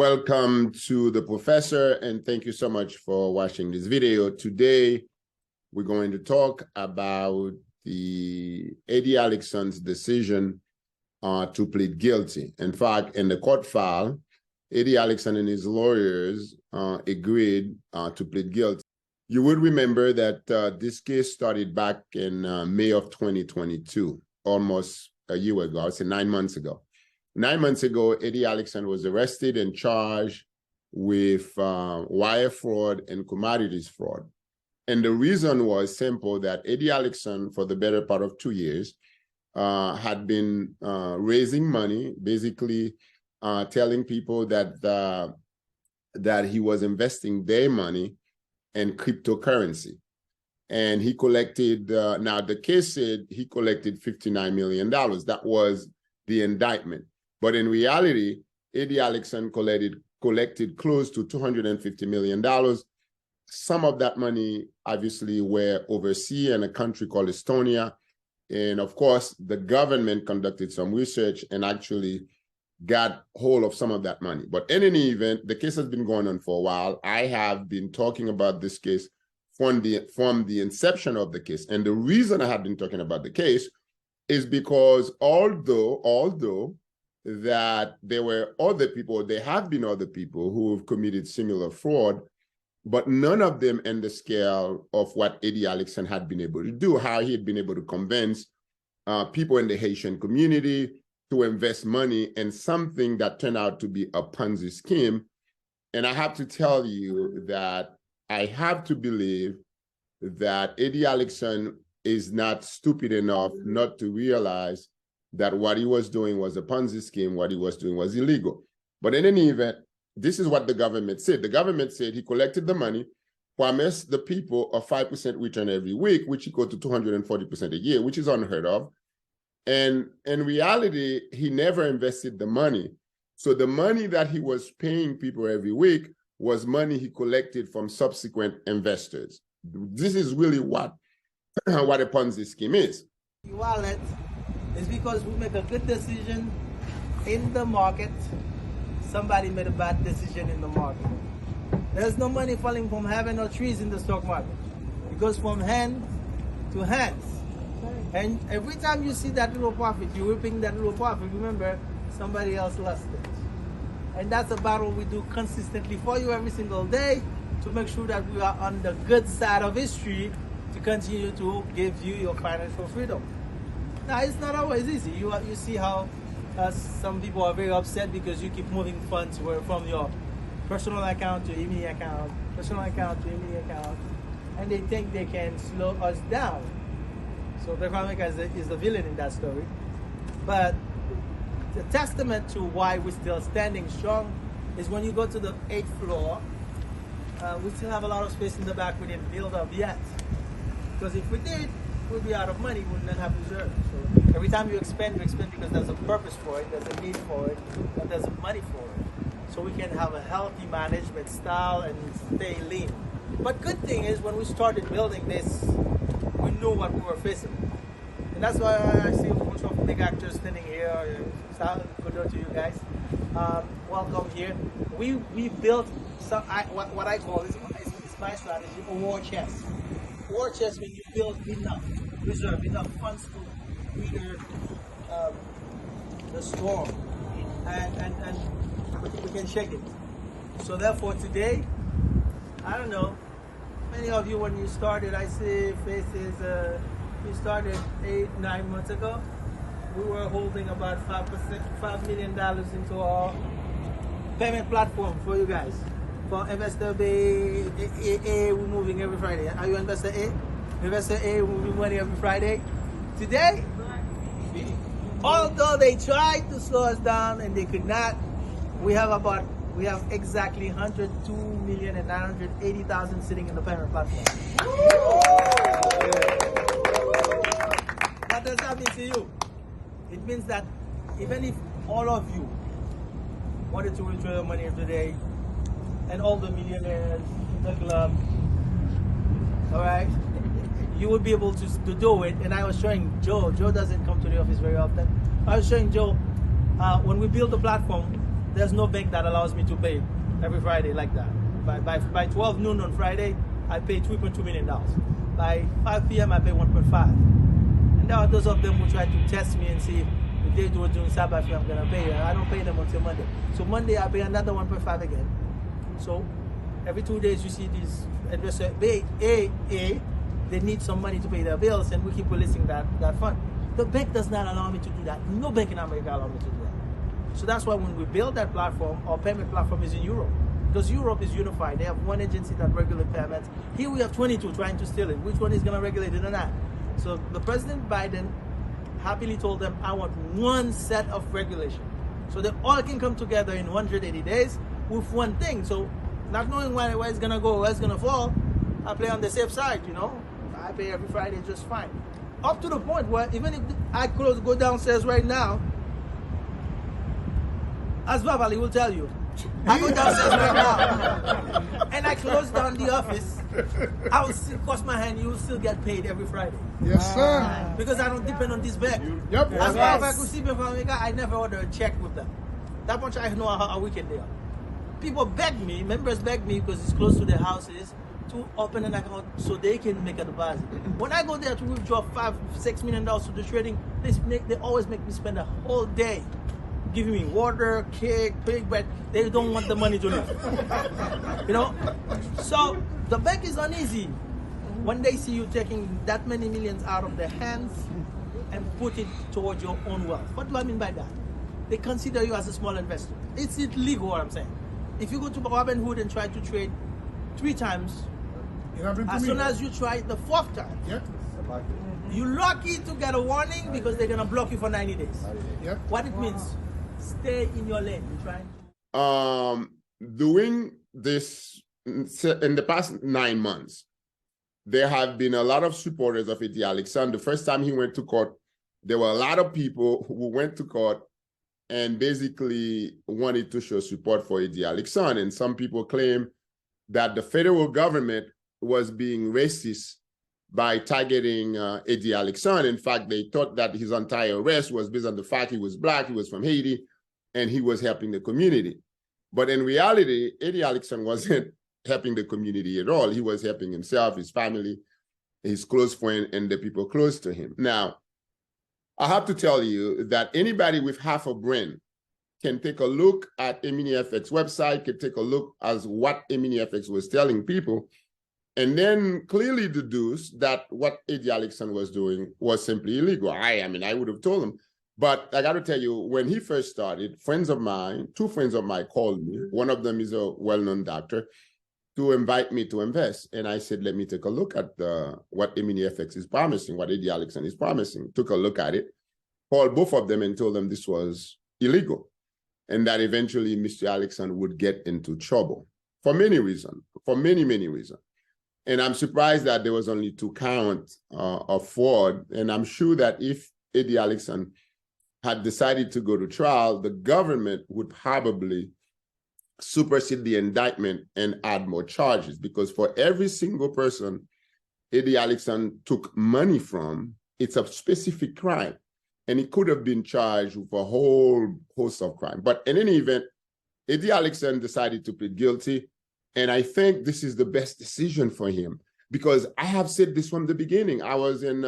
Welcome to the professor, and thank you so much for watching this video. Today, we're going to talk about the Eddy Alexandre's decision to plead guilty. In fact, in the court file, Eddy Alexandre and his lawyers agreed to plead guilty. You would remember that this case started back in May of 2022, almost a year ago, I'd say 9 months ago. 9 months ago, Eddy Alexandre was arrested and charged with wire fraud and commodities fraud. And the reason was simple, that Eddy Alexandre, for the better part of 2 years, had been raising money, basically telling people that that he was investing their money in cryptocurrency. And he collected, now the case said he collected $59 million. That was the indictment. But in reality, Eddy Alexandre collected close to $250 million. Some of that money obviously were overseas in a country called Estonia. And of course, the government conducted some research and actually got hold of some of that money. But in any event, the case has been going on for a while. I have been talking about this case from the inception of the case. And the reason I have been talking about the case is because although that there were other people, there have been other people who have committed similar fraud, but none of them in the scale of what Eddy Alexandre had been able to do, how he had been able to convince people in the Haitian community to invest money in something that turned out to be a Ponzi scheme. And I have to tell you that I have to believe that Eddy Alexandre is not stupid enough not to realize that what he was doing was a Ponzi scheme, what he was doing was illegal. But in any event, this is what the government said. The government said he collected the money, promised the people a 5% return every week, which equal to 240% a year, which is unheard of. And in reality, he never invested the money. So the money that he was paying people every week was money he collected from subsequent investors. This is really what a Ponzi scheme is. Wallet is because we make a good decision in the market, somebody made a bad decision in the market. There's no money falling from heaven or trees in the stock market. It goes from hand to hands. And every time you see that little profit, you're reaping that little profit, remember, somebody else lost it. And that's a battle we do consistently for you every single day to make sure that we are on the good side of history to continue to give you your financial freedom. Now, it's not always easy. You see how some people are very upset because you keep moving funds from your personal account to EMI account, personal account to EMI account, and they think they can slow us down. So Veronica is the villain in that story. But the testament to why we're still standing strong is when you go to the 8th floor, we still have a lot of space in the back we didn't build up yet. Because if we did, we'd be out of money, we wouldn't have reserves. So every time you expand because there's a purpose for it, there's a need for it, and there's money for it. So we can have a healthy management style and stay lean. But good thing is when we started building this, we knew what we were facing. And that's why I see a bunch of big actors standing here. Good to you guys. Welcome here. We built some, what I call is my strategy, a war chest. War chest means you build enough, reserve enough funds to weather the storm, and we can shake it. So therefore today, I don't know, many of you when you started, I see faces, we started 8-9 months ago. We were holding about $5 million into our payment platform for you guys. For Investor B, A, we're moving every Friday. Are you Investor A? Investor A, we're moving money every Friday. Today, although they tried to slow us down and they could not, we have exactly 102,980,000 sitting in the payment platform. What does that mean to you? It means that even if all of you wanted to withdraw your money every day, and all the millionaires in the club, all right, you would be able to do it. And I was showing Joe doesn't come to the office very often. I was showing Joe, when we built the platform, there's no bank that allows me to pay every Friday like that. By 12 noon on Friday, I pay $3.2 million. By 5 p.m., I pay 1.5. And there are those of them who try to test me and see if they do it during Sabbath, I'm gonna pay. I don't pay them until Monday. So Monday, I pay another 1.5 again. So every 2 days, you see these investors, they need some money to pay their bills, and we keep releasing that fund. The bank does not allow me to do that. No bank in America allows me to do that. So that's why when we build that platform, our payment platform is in Europe. Because Europe is unified. They have one agency that regulates payments. Here we have 22 trying to steal it. Which one is going to regulate it or not? So the President Biden happily told them, I want one set of regulation. So they all can come together in 180 days with one thing. So not knowing where it's going to go, where it's going to fall, I play on the safe side, you know. I pay every Friday just fine. Up to the point where even if I go downstairs right now, as Vavali will tell you, I go downstairs right now and I close down the office, I will still cross my hand, you will still get paid every Friday. Yes, sir. Because I don't depend on this bank. Yep. As far as I could see from America, I never order a check with them. That much I know how wicked they are. People beg me, members beg me because it's close to their houses, to open an account so they can make a deposit. When I go there to withdraw $5-6 million to the trading, they always make me spend a whole day giving me water, cake, pig bread. They don't want the money to leave. You know? So the bank is uneasy when they see you taking that many millions out of their hands and put it towards your own wealth. What do I mean by that? They consider you as a small investor. It's illegal, what I'm saying. If you go to Robinhood and try to trade 3 times, as soon as you try it the 4th time, you're lucky to get a warning because they're gonna block you for 90 days. What it means, stay in your lane. You're trying to... Doing this in the past 9 months, there have been a lot of supporters of Eddy Alexandre. The first time he went to court, there were a lot of people who went to court and basically wanted to show support for Eddy Alexandre. And some people claim that the federal government was being racist by targeting Eddy Alexandre. In fact, they thought that his entire arrest was based on the fact he was Black, he was from Haiti, and he was helping the community. But in reality, Eddy Alexandre wasn't helping the community at all. He was helping himself, his family, his close friend, and the people close to him. Now, I have to tell you that anybody with half a brain can take a look at EminiFX website, can take a look as what EminiFX was telling people, and then clearly deduce that what Eddy Alexandre was doing was simply illegal. I mean, I would have told him. But I got to tell you, when he first started, friends of mine, 2 friends of mine called me. One of them is a well-known doctor, to invite me to invest. And I said, let me take a look at what EminiFX is promising, what Eddy Alexandre is promising. Took a look at it, called both of them and told them this was illegal, and that eventually Mr. Alexandre would get into trouble for many reasons, for many, many reasons. And I'm surprised that there was only 2 counts of fraud. And I'm sure that if Eddy Alexandre had decided to go to trial, the government would probably supersede the indictment and add more charges, because for every single person Eddy Alexandre took money from, it's a specific crime. And he could have been charged with a whole host of crime. But in any event, Eddy Alexandre decided to plead guilty. And I think this is the best decision for him, because I have said this from the beginning. I was in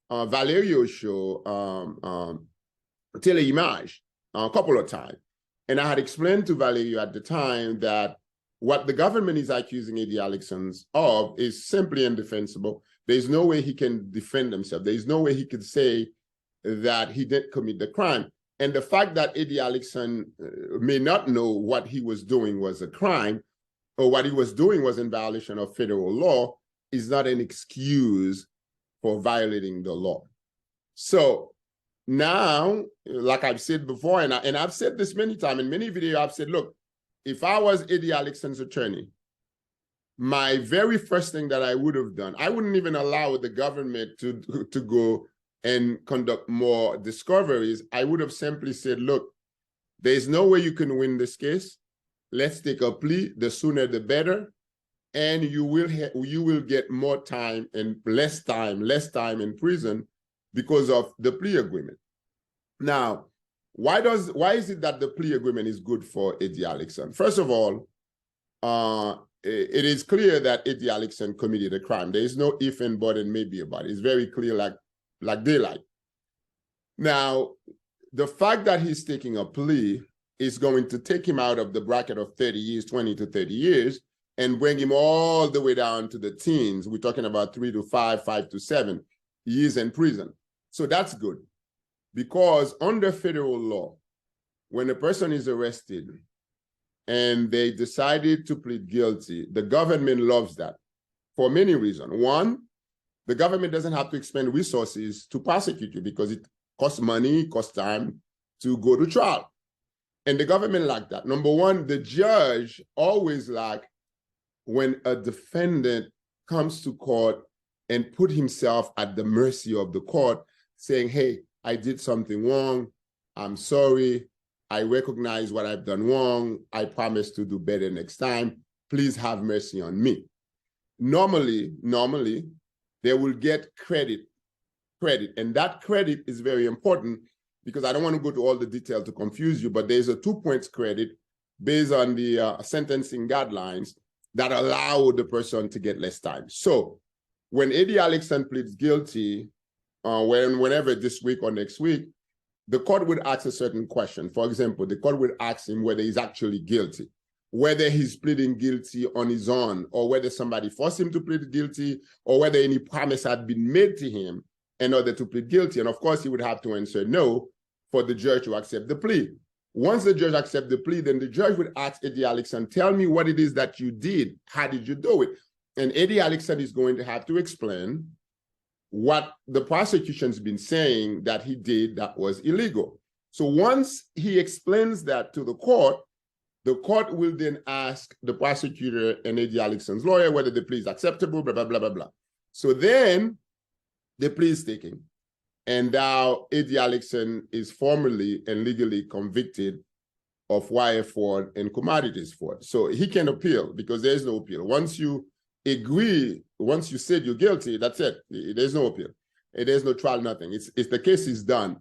Valerio's show, Teleimage, a couple of times. And I had explained to Valerio at the time that what the government is accusing Eddy Alexandre of is simply indefensible. There's no way he can defend himself. There's no way he could say that he didn't commit the crime. And the fact that Eddy Alexandre may not know what he was doing was a crime, or what he was doing was in violation of federal law, is not an excuse for violating the law. So now, like I've said before, and I've said this many times, in many videos, I've said, look, if I was Eddy Alexandre's attorney, my very first thing that I would have done, I wouldn't even allow the government to go and conduct more discoveries. I would have simply said, look, there's no way you can win this case. Let's take a plea, the sooner the better, and you will get more time and less time in prison because of the plea agreement. Now, Why is it that the plea agreement is good for Eddy Alexandre? First of all, it is clear that Eddy Alexandre committed a crime. There is no if and but and maybe about it. It's very clear, like daylight. Now, the fact that he's taking a plea is going to take him out of the bracket of 30 years, 20 to 30 years, and bring him all the way down to the teens. We're talking about 3 to 5, 5 to 7 years in prison. So that's good, because under federal law, when a person is arrested and they decided to plead guilty, the government loves that for many reasons. One, the government doesn't have to expend resources to prosecute you because it costs money, costs time to go to trial. And the government like that. Number one, the judge always like when a defendant comes to court and put himself at the mercy of the court, saying, hey, I did something wrong, I'm sorry, I recognize what I've done wrong, I promise to do better next time, please have mercy on me. Normally, they will get credit, and that credit is very important, because I don't want to go to all the detail to confuse you, but there's a 2 points credit based on the sentencing guidelines that allow the person to get less time. So when Eddy Alexandre pleads guilty, whenever this week or next week, the court would ask a certain question. For example, the court would ask him whether he's actually guilty, whether he's pleading guilty on his own, or whether somebody forced him to plead guilty, or whether any promise had been made to him in order to plead guilty. And of course, he would have to answer no for the judge to accept the plea. Once the judge accepts the plea, then the judge would ask Eddy Alexandre, tell me what it is that you did. How did you do it? And Eddy Alexandre is going to have to explain what the prosecution's been saying that he did that was illegal. So once he explains that to the court will then ask the prosecutor and Eddy Alexandre's lawyer whether the plea is acceptable, blah, blah, blah, blah, blah. So then the plea is taken. And now Eddy Alexandre is formally and legally convicted of wire fraud and commodities fraud. So he can appeal, because there is no appeal. Once you agree, once you said you're guilty, that's it. There's no appeal. There's no trial, nothing. It's the case is done.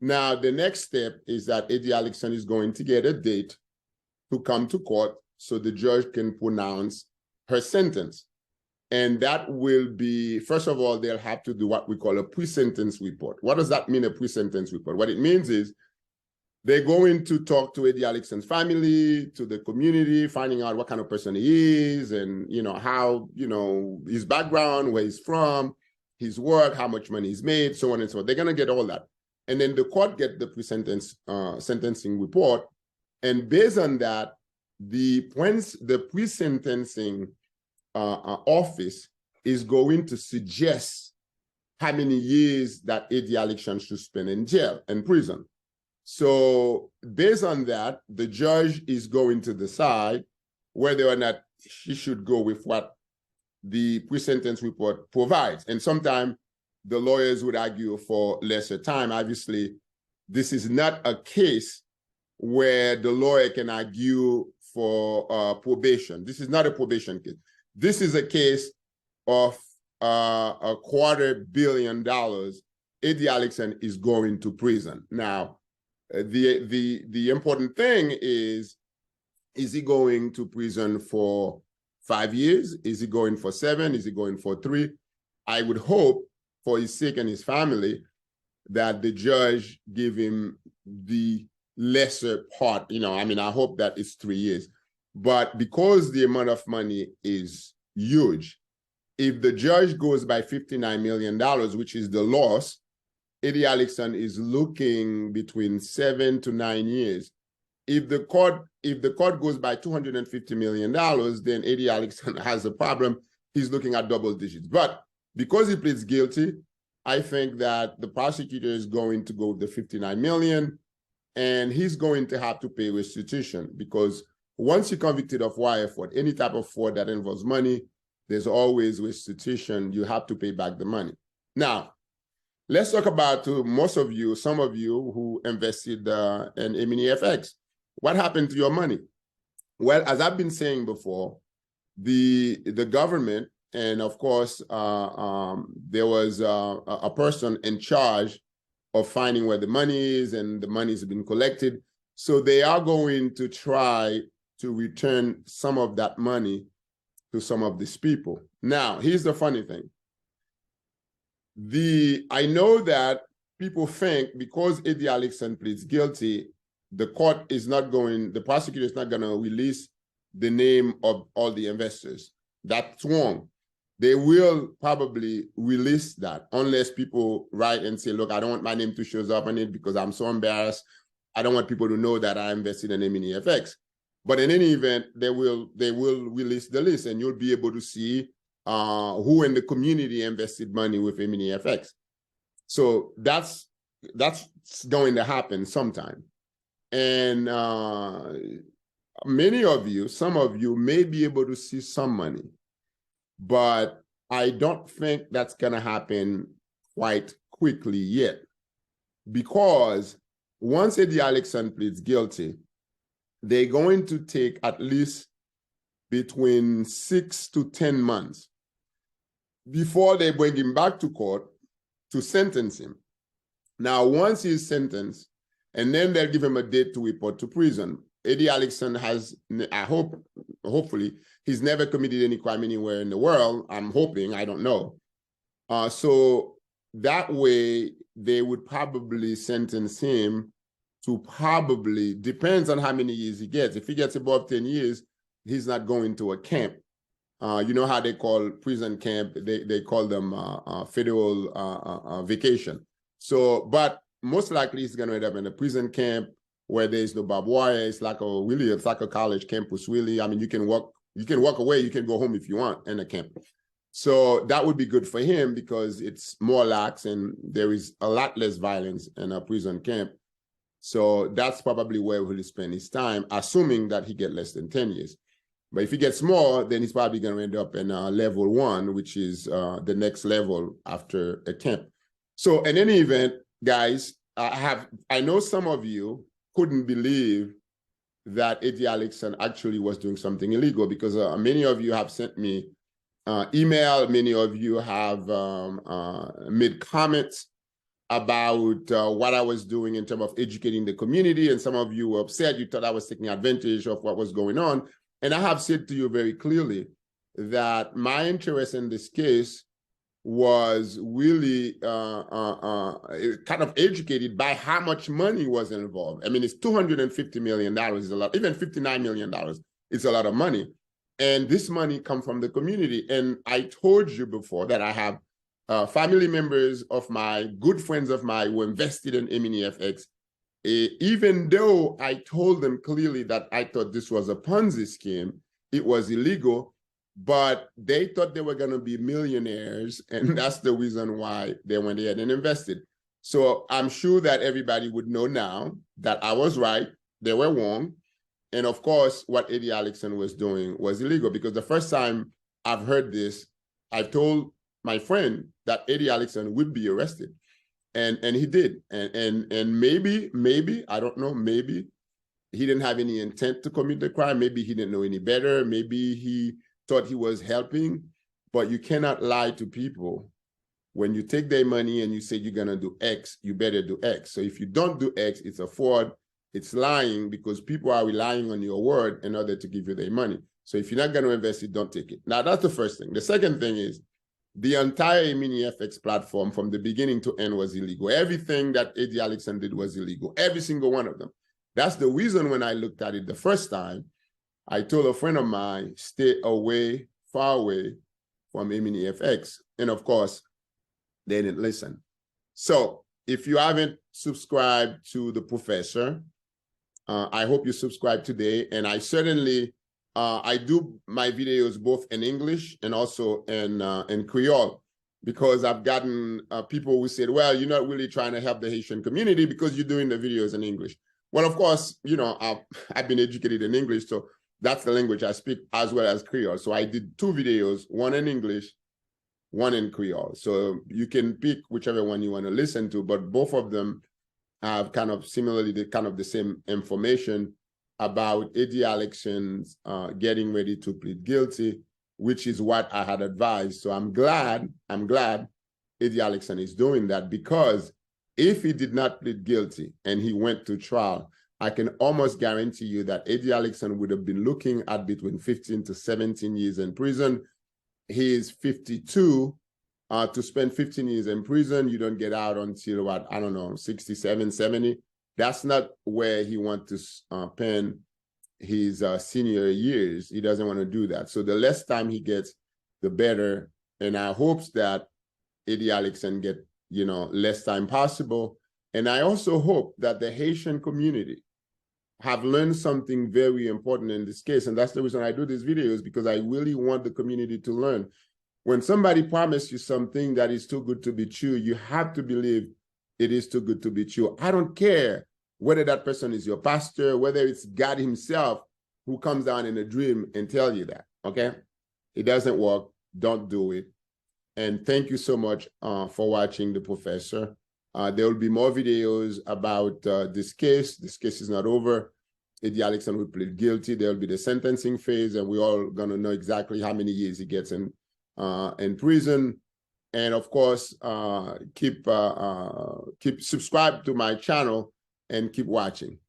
Now, the next step is that Eddy Alexandre is going to get a date to come to court so the judge can pronounce her sentence. And that will be, first of all, they'll have to do what we call a pre-sentence report. What does that mean, a pre-sentence report? What it means is they're going to talk to Eddy Alexandre's family, to the community, finding out what kind of person he is, and how, his background, where he's from, his work, how much money he's made, so on and so on. They're going to get all that. And then the court get the pre-sentence sentencing report. And based on that, the pre-sentencing office is going to suggest how many years that Eddy Alexandre should spend in jail and prison. So based on that, the judge is going to decide whether or not she should go with what the pre-sentence report provides. And sometimes the lawyers would argue for lesser time. Obviously, this is not a case where the lawyer can argue for probation. This is not a probation case. This is a case of $250 million. Eddy Alexandre is going to prison. Now, the important thing is he going to prison for 5 years? Is he going for 7? Is he going for 3? I would hope, for his sake and his family, that the judge give him the lesser part. I hope that it's 3 years. But because the amount of money is huge, if the judge goes by $59 million, which is the loss, Eddy Alexandre is looking between 7 to 9 years. If the court goes by $250 million, then Eddy Alexandre has a problem. He's looking at double digits. But because he pleads guilty, I think that the prosecutor is going to go with the $59 million, and he's going to have to pay restitution, because once you're convicted of wire fraud, any type of fraud that involves money, there's always restitution. You have to pay back the money. Now, let's talk about some of you who invested in MiniFX. What happened to your money? Well, as I've been saying before, the government, and of course, there was a person in charge of finding where the money is, and the money has been collected. So they are going to try to return some of that money to some of these people. Now, here's the funny thing. I know that people think because Eddy Alexandre pleads guilty, the prosecutor is not going to release the name of all the investors. That's wrong. They will probably release that unless people write and say, look, I don't want my name to show up on it because I'm so embarrassed. I don't want people to know that I invested in MNEFX. But in any event, they will release the list, and you'll be able to see who in the community invested money with MNEFX. So that's going to happen sometime. And some of you may be able to see some money, but I don't think that's going to happen quite quickly yet, because once Eddy Alexandre pleads guilty, they're going to take at least between 6 to 10 months before they bring him back to court to sentence him. Now, once he's sentenced, and then they'll give him a date to report to prison. Eddy Alexandre has, hopefully, he's never committed any crime anywhere in the world. I'm hoping, I don't know. So that way, they would probably sentence him to depends on how many years he gets. If he gets above 10 years, he's not going to a camp. You know how they call prison camp? They call them federal vacation. So, but most likely he's going to end up in a prison camp where there's no barbed wire. It's like a college campus, really. I mean, you can walk away, you can go home if you want in a camp. So that would be good for him because it's more lax and there is a lot less violence in a prison camp. So that's probably where he'll spend his time, assuming that he gets less than 10 years. But if he gets more, then he's probably going to end up in level 1, which is the next level after a camp. So in any event, guys, I know some of you couldn't believe that Eddy Alexandre actually was doing something illegal, because many of you have sent me email, many of you have made comments about what I was doing in terms of educating the community, and some of you were upset. You thought I was taking advantage of what was going on. And I have said to you very clearly that my interest in this case was really kind of educated by how much money was involved. I mean, it's $250 million is a lot, even $59 million is a lot of money. And this money comes from the community. And I told you before that I have family members of my good friends of mine who invested in MNEFX. Even though I told them clearly that I thought this was a Ponzi scheme, it was illegal, but they thought they were going to be millionaires, and that's the reason why they went ahead and invested. So I'm sure that everybody would know now that I was right, they were wrong, and of course, what Eddy Alexandre was doing was illegal, because the first time I've heard this, I told my friend that Eddy Alexandre would be arrested. And he did. And maybe, I don't know, maybe he didn't have any intent to commit the crime. Maybe he didn't know any better. Maybe he thought he was helping. But you cannot lie to people. When you take their money and you say you're going to do X, you better do X. So if you don't do X, it's a fraud. It's lying, because people are relying on your word in order to give you their money. So if you're not going to invest it, don't take it. Now, that's the first thing. The second thing is, the entire MNEFX platform from the beginning to end was illegal. Everything that Eddy Alexandre did was illegal, every single one of them. That's the reason when I looked at it the first time, I told a friend of mine, stay away, far away from MNEFX. And of course, they didn't listen. So if you haven't subscribed to the professor, I hope you subscribe today. And I certainly, I do my videos both in English and also in Creole, because I've gotten people who said, well, you're not really trying to help the Haitian community because you're doing the videos in English. Well, of course, you know, I've been educated in English, so that's the language I speak, as well as Creole. So I did 2 videos, one in English, one in Creole. So you can pick whichever one you want to listen to, but both of them have kind of similarly the same information about Eddy Alexandre's getting ready to plead guilty, which is what I had advised. So I'm glad Eddy Alexandre is doing that, because If he did not plead guilty and he went to trial, I can almost guarantee you that Eddy Alexandre would have been looking at between 15 to 17 years in prison. He is 52. To spend 15 years in prison, you don't get out until what, I don't know, 67, 70. That's not where he wants to spend his senior years. He doesn't want to do that. So the less time he gets, the better. And I hope that Eddy Alexandre get, less time possible. And I also hope that the Haitian community have learned something very important in this case. And that's the reason I do these videos, because I really want the community to learn. When somebody promises you something that is too good to be true, you have to believe it is too good to be true. I don't care whether that person is your pastor, whether it's God himself who comes down in a dream and tell you that, okay? It doesn't work. Don't do it. And thank you so much for watching The Professor. There will be more videos about this case. This case is not over. Eddy Alexandre will plead guilty. There will be the sentencing phase, and we're all going to know exactly how many years he gets in prison. And of course, keep subscribe to my channel and keep watching.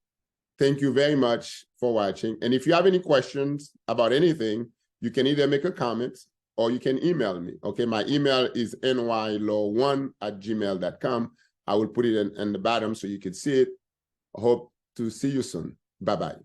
Thank you very much for watching. And if you have any questions about anything, you can either make a comment or you can email me. Okay, my email is nylaw1@gmail.com. I will put it in the bottom so you can see it. I hope to see you soon. Bye-bye.